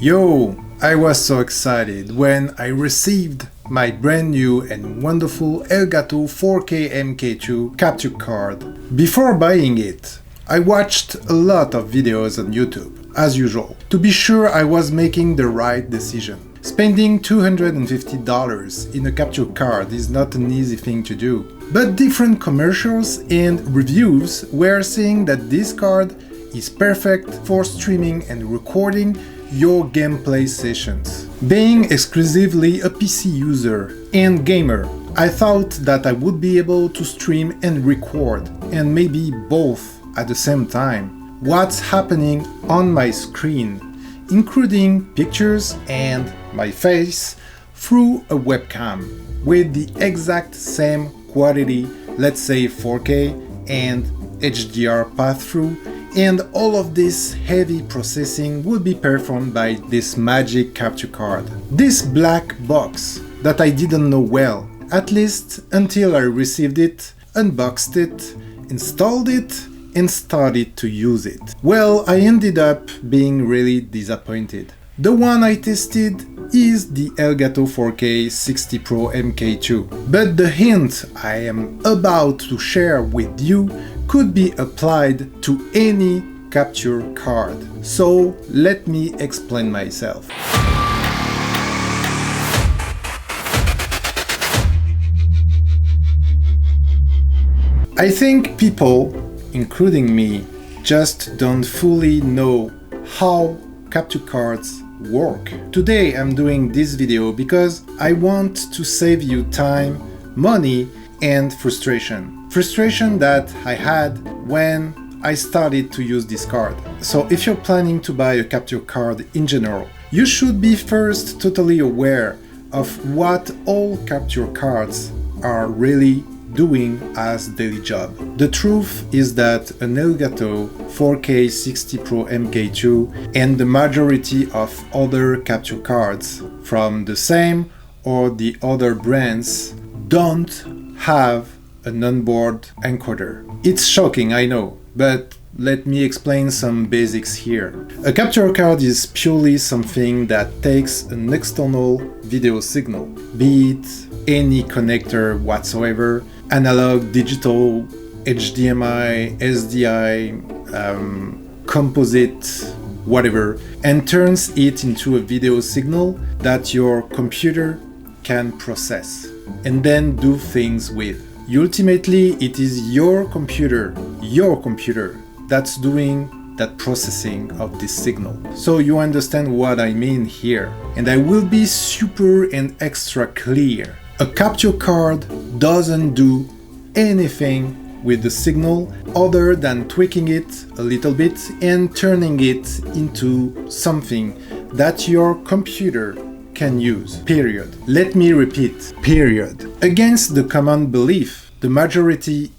Yo, I was so excited when I received my brand new and wonderful Elgato 4K MK2 capture card. Before buying it, I watched a lot of videos on YouTube, as usual, to be sure I was making the right decision. Spending $250 in a capture card is not an easy thing to do, but different commercials and reviews were saying that this card is perfect for streaming and recording your gameplay sessions. Being exclusively a PC user and gamer, I thought that I would be able to stream and record, and maybe both at the same time, what's happening on my screen, including pictures and my face, through a webcam with the exact same quality, let's say 4K and HDR pass-through, and all of this heavy processing would be performed by this magic capture card. This black box that I didn't know well, at least until I received it, unboxed it, installed it, and started to use it. Well, I ended up being really disappointed. The one I tested is the Elgato 4K 60 Pro MK2, but the hint I am about to share with you could be applied to any capture card. So let me explain myself. I think people, including me, just don't fully know how capture cards work. Today I'm doing this video because I want to save you time, money, and frustration. Frustration that I had when I started to use this card. So if you're planning to buy a capture card in general, you should be first totally aware of what all capture cards are really doing as daily job. The truth is that an Elgato 4K 60 Pro MK2 and the majority of other capture cards from the same or the other brands don't have an onboard encoder. It's shocking, I know, but let me explain some basics here. A capture card is purely something that takes an external video signal, be it any connector whatsoever, analog, digital, HDMI, SDI, composite, whatever, and turns it into a video signal that your computer can process and then do things with. Ultimately, it is your computer that's doing that processing of this signal. So you understand what I mean here. And I will be super and extra clear. A capture card doesn't do anything with the signal other than tweaking it a little bit and turning it into something that your computer can use, period. Let me repeat, period. Against the common belief, the majority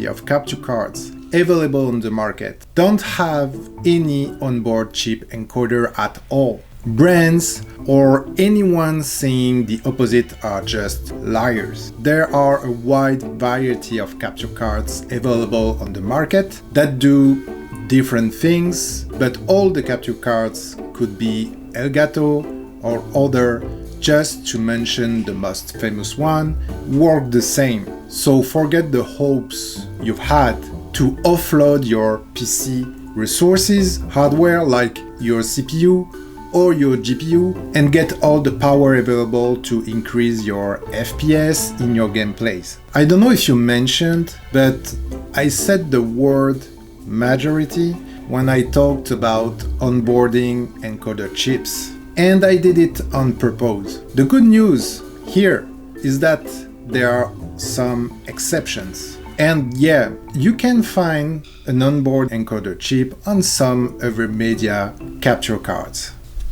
of capture cards available on the market don't have any onboard chip encoder at all. Brands or anyone saying the opposite are just liars. There are a wide variety of capture cards available on the market that do different things, but all the capture cards could be Elgato or other, just to mention the most famous one, work the same. So forget the hopes you've had to offload your PC resources, hardware like your CPU or your GPU, and get all the power available to increase your FPS in your gameplays. I don't know if you mentioned, but I said the word majority when I talked about onboarding encoder chips. And I did it on purpose. The good news here is that there are some exceptions. And yeah, you can find an onboard encoder chip on some Avermedia capture cards.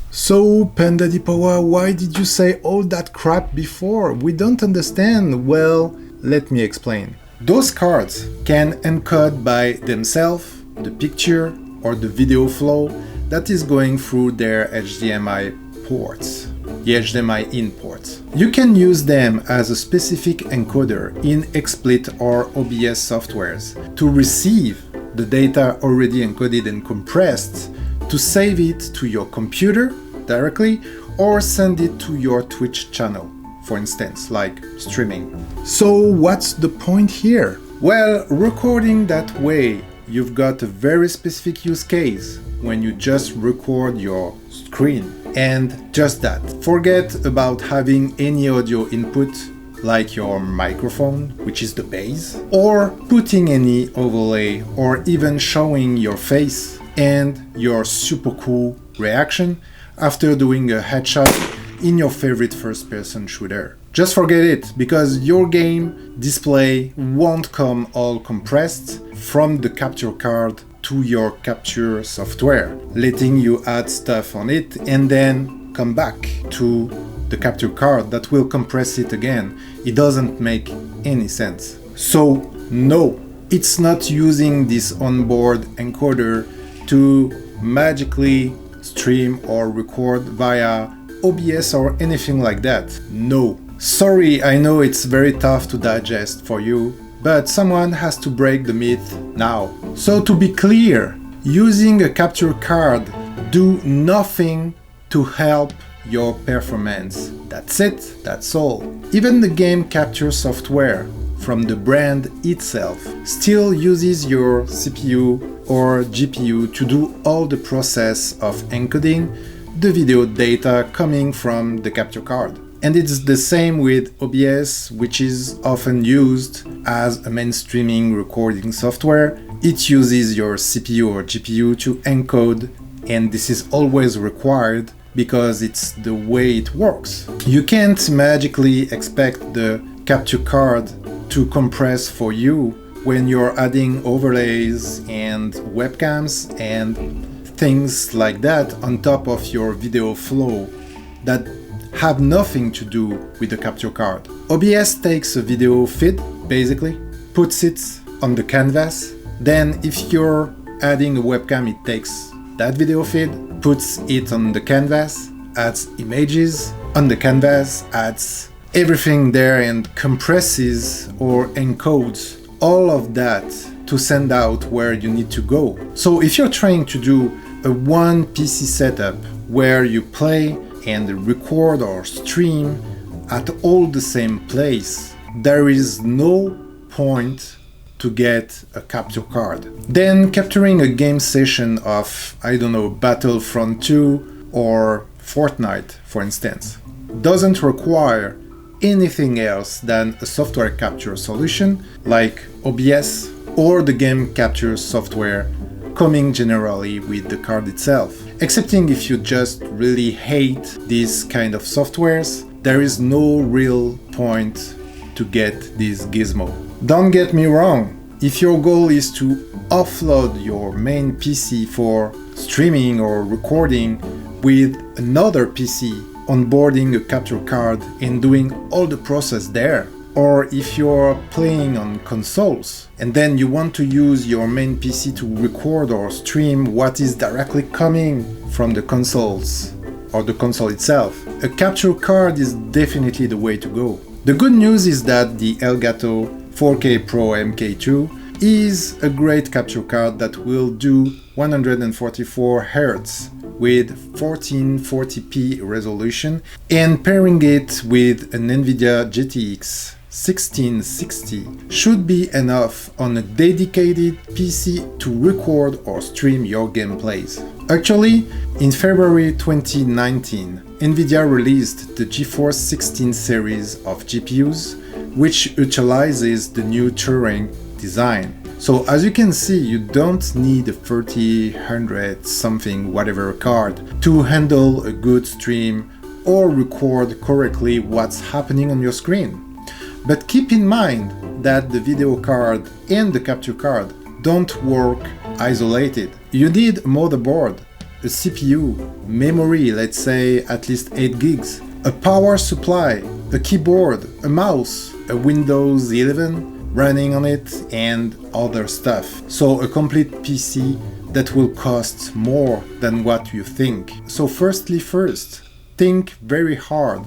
So, Panda Dipawa, why did you say all that crap before? We don't understand. Well, let me explain. Those cards can encode by themselves the picture or the video flow that is going through their HDMI ports, the HDMI in ports. You can use them as a specific encoder in XSplit or OBS softwares to receive the data already encoded and compressed to save it to your computer directly or send it to your Twitch channel, for instance, like streaming. So what's the point here? Well, recording that way, you've got a very specific use case when you just record your screen. And just that. Forget about having any audio input like your microphone, which is the base, or putting any overlay or even showing your face and your super cool reaction after doing a headshot in your favorite first-person shooter. Just forget it, because your game display won't come all compressed from the capture card to your capture software, letting you add stuff on it and then come back to the capture card that will compress it again. It doesn't make any sense. So no, it's not using this onboard encoder to magically stream or record via OBS or anything like that. No. Sorry, I know it's very tough to digest for you, but someone has to break the myth now. So to be clear, using a capture card do nothing to help your performance. That's it, that's all. Even the game capture software from the brand itself still uses your CPU or GPU to do all the process of encoding the video data coming from the capture card. And it's the same with OBS, which is often used as a mainstreaming recording software. It uses your CPU or GPU to encode, and this is always required because it's the way it works. You can't magically expect the capture card to compress for you when you're adding overlays and webcams and things like that on top of your video flow that have nothing to do with the capture card. OBS takes a video feed, basically, puts it on the canvas, then if you're adding a webcam, it takes that video feed, puts it on the canvas, adds images on the canvas, adds everything there and compresses or encodes all of that to send out where you need to go. So if you're trying to do a one PC setup where you play and record or stream at all the same place, there is no point to get a capture card. Then capturing a game session of, I don't know, Battlefront 2 or Fortnite, for instance, doesn't require anything else than a software capture solution like OBS or the game capture software coming generally with the card itself. Excepting if you just really hate these kind of softwares, there is no real point to get this gizmo. Don't get me wrong, if your goal is to offload your main PC for streaming or recording with another PC, onboarding a capture card and doing all the process there, or if you're playing on consoles and then you want to use your main PC to record or stream what is directly coming from the consoles or the console itself, a capture card is definitely the way to go. The good news is that the Elgato 4K Pro MK2 is a great capture card that will do 144 Hz with 1440p resolution, and pairing it with an NVIDIA GTX 1660 should be enough on a dedicated PC to record or stream your gameplays. Actually, in February 2019, NVIDIA released the GeForce 16 series of GPUs, which utilizes the new Turing design. So as you can see, you don't need a 3000 something whatever card to handle a good stream or record correctly what's happening on your screen. But keep in mind that the video card and the capture card don't work isolated. You need a motherboard, a CPU, memory, let's say at least 8 gigs, a power supply, a keyboard, a mouse, a Windows 11 running on it, and other stuff. So a complete PC that will cost more than what you think. So first, think very hard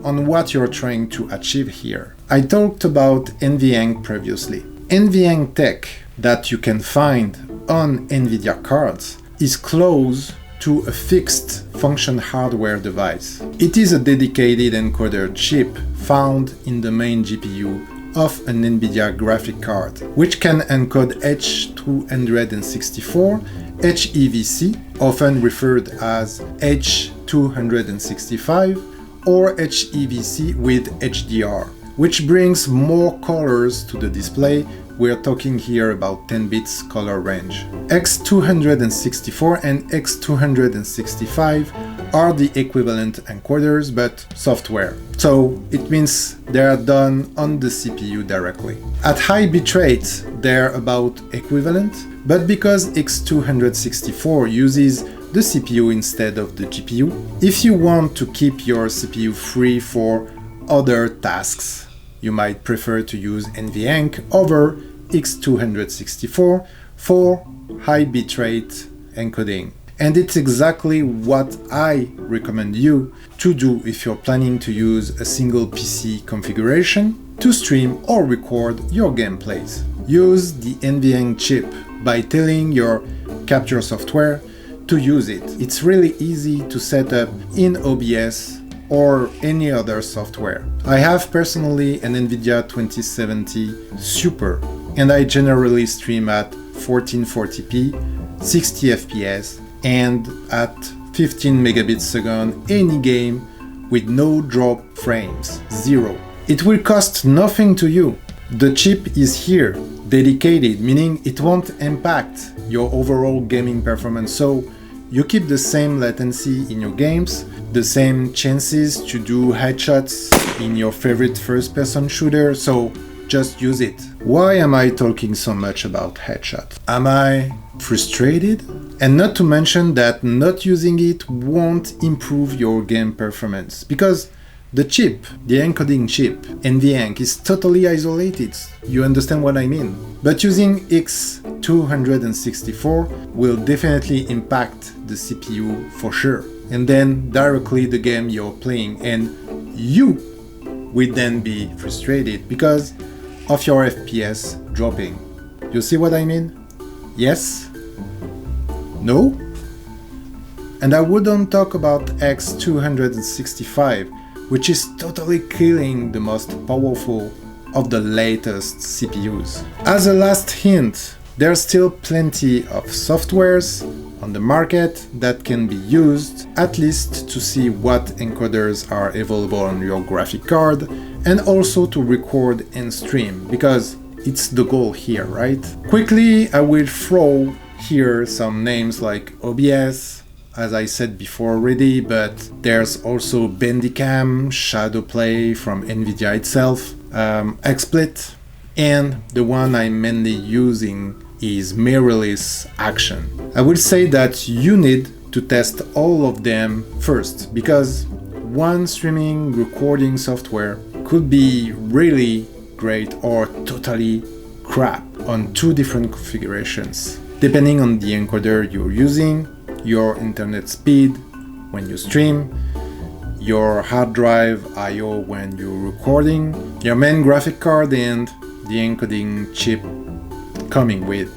on what you're trying to achieve here. I talked about NVENC previously. NVENC tech that you can find on NVIDIA cards is close to a fixed function hardware device. It is a dedicated encoder chip found in the main GPU of an NVIDIA graphic card, which can encode H264, HEVC, often referred as H265, or HEVC with HDR, which brings more colors to the display. We're talking here about 10 bits color range. X264 and X265 are the equivalent encoders but software. So it means they are done on the CPU directly. At high bitrate, they're about equivalent, but because X264 uses the CPU instead of the GPU, if you want to keep your CPU free for other tasks, you might prefer to use NVENC over X264 for high bitrate encoding. And it's exactly what I recommend you to do if you're planning to use a single PC configuration to stream or record your gameplays. Use the NVENC chip by telling your capture software to use it. It's really easy to set up in OBS or any other software. I have personally an NVIDIA 2070 Super, and I generally stream at 1440p, 60 fps, and at 15 megabits second any game with no drop frames, zero. It will cost nothing to you. The chip is here, dedicated, meaning it won't impact your overall gaming performance, so you keep the same latency in your games, the same chances to do headshots in your favorite first-person shooter, so just use it. Why am I talking so much about headshots? Am I frustrated? And not to mention that not using it won't improve your game performance, because the chip, the encoding chip, NVENC, is totally isolated. You understand what I mean? But using X264 will definitely impact the CPU for sure. And then directly the game you're playing, and you will then be frustrated because of your FPS dropping. You see what I mean? Yes? No? And I wouldn't talk about X265, which is totally killing the most powerful of the latest CPUs. As a last hint, there's still plenty of softwares on the market that can be used, at least to see what encoders are available on your graphic card, and also to record and stream, because it's the goal here, right? Quickly, I will throw here some names like OBS, as I said before already, but there's also Bandicam, Shadowplay from NVIDIA itself, XSplit, and the one I'm mainly using is mirrorless action. I would say that you need to test all of them first, because one streaming recording software could be really great or totally crap on two different configurations, depending on the encoder you're using, your internet speed when you stream, your hard drive I/O when you're recording, your main graphic card, and the encoding chip coming with,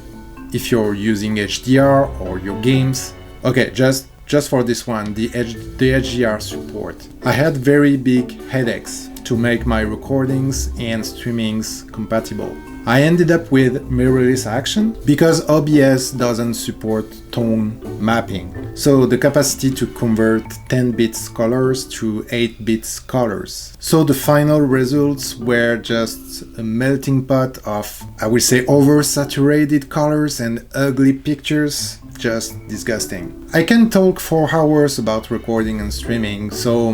if you're using HDR or your games. Okay, just for this one, the HDR support. I had very big headaches to make my recordings and streamings compatible. I ended up with mirrorless action because OBS doesn't support tone mapping, so the capacity to convert 10 bits colors to 8 bits colors. So the final results were just a melting pot of, I would say, oversaturated colors and ugly pictures. Just disgusting. I can talk for hours about recording and streaming, so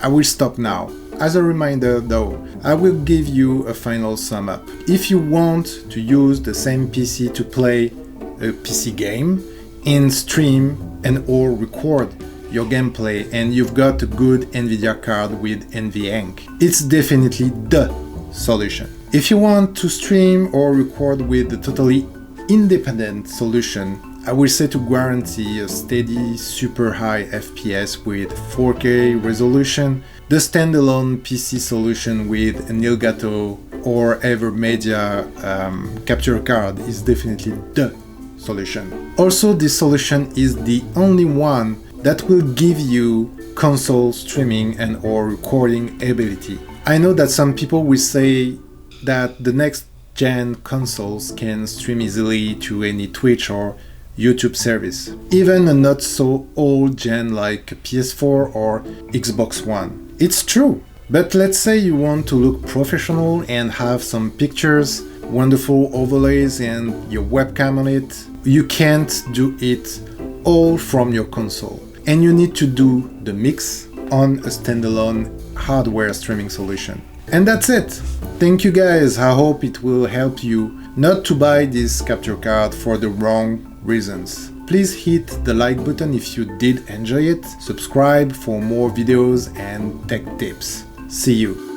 I will stop now. As a reminder though, I will give you a final sum up. If you want to use the same PC to play a PC game and stream and or record your gameplay, and you've got a good NVIDIA card with NVENC, it's definitely the solution. If you want to stream or record with a totally independent solution, I will say to guarantee a steady super high FPS with 4K resolution, the standalone PC solution with an Elgato or Avermedia capture card is definitely the solution. Also, this solution is the only one that will give you console streaming and or recording ability. I know that some people will say that the next gen consoles can stream easily to any Twitch or YouTube service, even a not so old gen like PS4 or Xbox One. It's true, but let's say you want to look professional and have some pictures, wonderful overlays and your webcam on it. You can't do it all from your console, and you need to do the mix on a standalone hardware streaming solution. And that's it. Thank you guys. I hope it will help you not to buy this capture card for the wrong reasons. Please hit the like button if you did enjoy it, subscribe for more videos and tech tips. See you.